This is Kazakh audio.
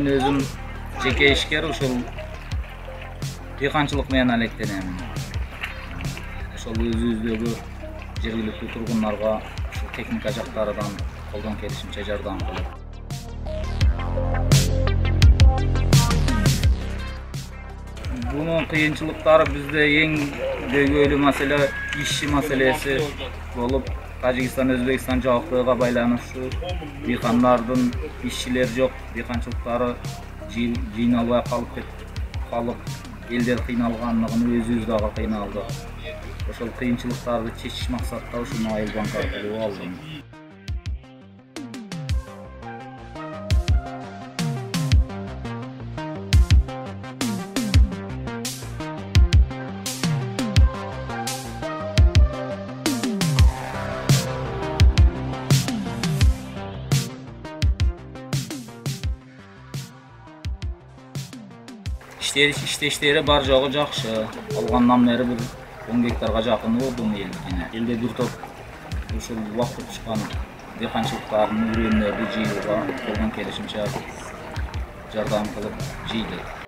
мен өзüm жеке ишкер, ошол дыйканчылык менен алектенем. Ошол өзүбүздөгү жергиликтүү тургундарга ушул техника жактарынан колдон келишинче жардам кылып. Bunun kıyınçılıkları bizde en köylü mesele işçi meselesi olup Tacikistan, Özbekistan cavablığa baylanışı dikanlardan işçiler yok, dikançılıkları jıynalbay kalıp elder kıynalganlığını özüzdagı kıynaldı. Ошол кыйынчылыктарды чечиш максатта ушул Айыл банк аркылуу алдым. İşte бар жогу жакшы. Алгандан бери бир 10 гектарга жакын болдум элдикине. Элде бир топ ушул убакыт чыккан дыйканчылыктардын үрөнүлөрдү жыйууга колдон келишинче жардам кылып жыйдык.